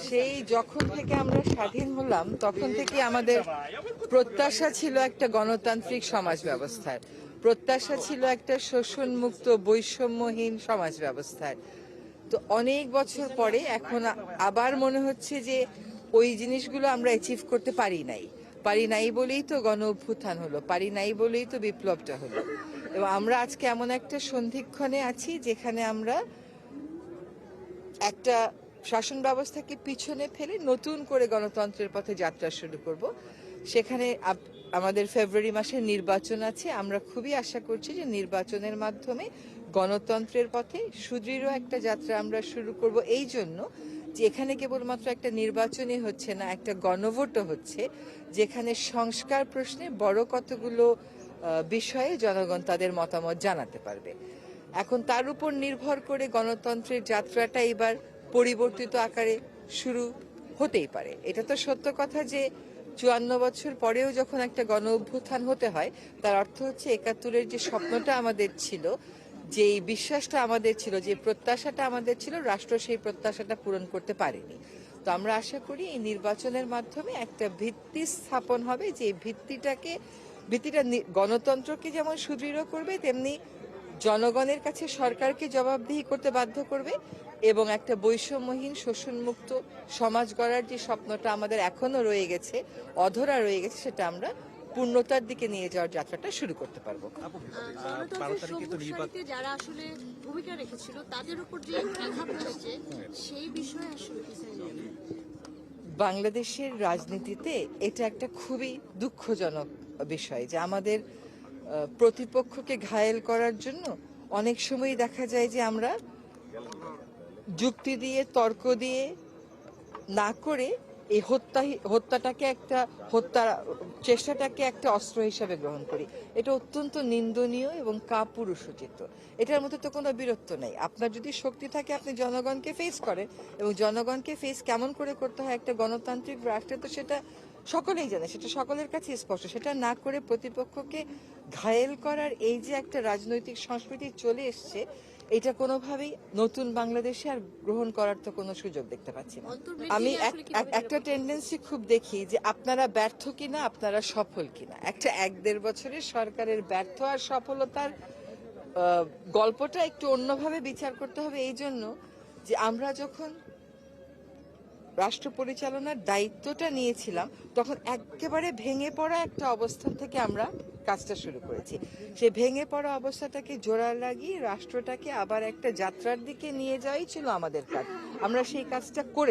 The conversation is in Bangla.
সেই যখন থেকে আমরা স্বাধীন হলাম তখন থেকে আমাদের প্রত্যাশা ছিল একটা গণতান্ত্রিক সমাজ ব্যবস্থার, প্রত্যাশা ছিল একটা শোষণমুক্ত বৈষম্যহীন সমাজ ব্যবস্থার। তো অনেক বছর পরে এখন আবার মনে হচ্ছে যে ওই জিনিসগুলো আমরা অ্যাচিভ করতে পারি নাই বলেই তো গণ অভ্যুত্থান হলো, পারি নাই বলেই তো বিপ্লবটা হলো। এবং আমরা আজকে এমন একটা সন্ধিক্ষণে আছি যেখানে আমরা একটা শাসন ব্যবস্থাকে পিছনে ফেলে নতুন করে গণতন্ত্রের পথে যাত্রা শুরু করব। সেখানে আমাদের ফেব্রুয়ারি মাসে নির্বাচন আছে। আমরা খুবই আশা করছি যে নির্বাচনের মাধ্যমে গণতন্ত্রের পথে সুদৃঢ় একটা যাত্রা আমরা শুরু করব, এই জন্য যে এখানে কেবলমাত্র একটা নির্বাচনই হচ্ছে না, একটা গণভোটও হচ্ছে, যেখানে সংস্কার প্রশ্নে বড় কতগুলো বিষয়ে জনগণ তাদের মতামত জানাতে পারবে। এখন তার উপর নির্ভর করে গণতন্ত্রের যাত্রাটা এবার পরিবর্তিত আকারে শুরু হতেই পারে। এটা তো সত্য কথা যে ৫৪ বছর পরেও যখন একটা গণ অভ্যুত্থান হতে হয়, তার অর্থ হচ্ছে ৭১-এর যে স্বপ্নটা আমাদের ছিল, যে বিশ্বাসটা আমাদের ছিল, যে প্রত্যাশাটা আমাদের ছিল, রাষ্ট্র সেই প্রত্যাশাটা পূরণ করতে পারেনি। তো আমরা আশা করি এই নির্বাচনের মাধ্যমে একটা ভিত্তি স্থাপন হবে, যে ভিত্তিটা গণতন্ত্রকে যেমন সুদৃঢ় করবে, তেমনি জনগণের কাছে সরকারকে জবাবদিহি করতে বাধ্য করবে, এবং একটা বৈষম্যহীন শোষণমুক্ত সমাজ গড়ার যে স্বপ্নটা আমাদের এখনো রয়ে গেছে, অধরা রয়ে গেছে, সেটা আমরা পূর্ণতার দিকে নিয়ে যাওয়ার যাত্রাটা শুরু করতে পারবো। যারা আসলে ভূমিকা রেখেছিল তাদের উপর যে আঘাত হয়েছে সেই বিষয়ে আসলে বাংলাদেশের রাজনীতিতে এটা একটা খুবই দুঃখজনক বিষয় যে আমাদের প্রতিপক্ষকে ঘায়েল করার জন্য অনেক সময় দেখা যায় যে আমরা যুক্তি দিয়ে, তর্ক দিয়ে না করে এই হত্যাটাকে হত্যার চেষ্টাটাকে একটা অস্ত্র হিসাবে গ্রহণ করি। এটা অত্যন্ত নিন্দনীয় এবং কাপুরুষোচিত। এটার মধ্যে তো কোনো বীরত্ব নেই। আপনার যদি শক্তি থাকে আপনি জনগণকে ফেস করেন, এবং জনগণকে ফেস কেমন করে করতে হয় একটা গণতান্ত্রিক রাষ্ট্রে, তো সেটা সকলেই জানে, সেটা সকলের কাছে স্পষ্ট। সেটা না করে প্রতিপক্ষকে ঘায়েল করার এই যে একটা রাজনৈতিক সংস্কৃতি চলে এসছে, এটা কোনোভাবেই নতুন বাংলাদেশে আর গ্রহণ করার তো কোনো সুযোগ দেখতে পাচ্ছি না। আমি একটা টেন্ডেন্সি খুব দেখি যে আপনারা ব্যর্থ কিনা, আপনারা সফল কিনা। একটা ১-১.৫ বছরের সরকারের ব্যর্থ আর সফলতার গল্পটা একটু অন্যভাবে বিচার করতে হবে, এই জন্য যে আমরা যখন রাষ্ট্র পরিচালনার দায়িত্বটা নিয়েছিলাম তখন একেবারে ভেঙে পড়া একটা অবস্থান থেকে আমরা কাজটা শুরু করেছি। সেই ভেঙে পড়া অবস্থাটাকে জোড়া লাগিয়ে রাষ্ট্রটাকে আবার একটা যাত্রার দিকে নিয়ে যাওয়াই ছিল আমাদের কাজ। আমরা সেই কাজটা করেছি।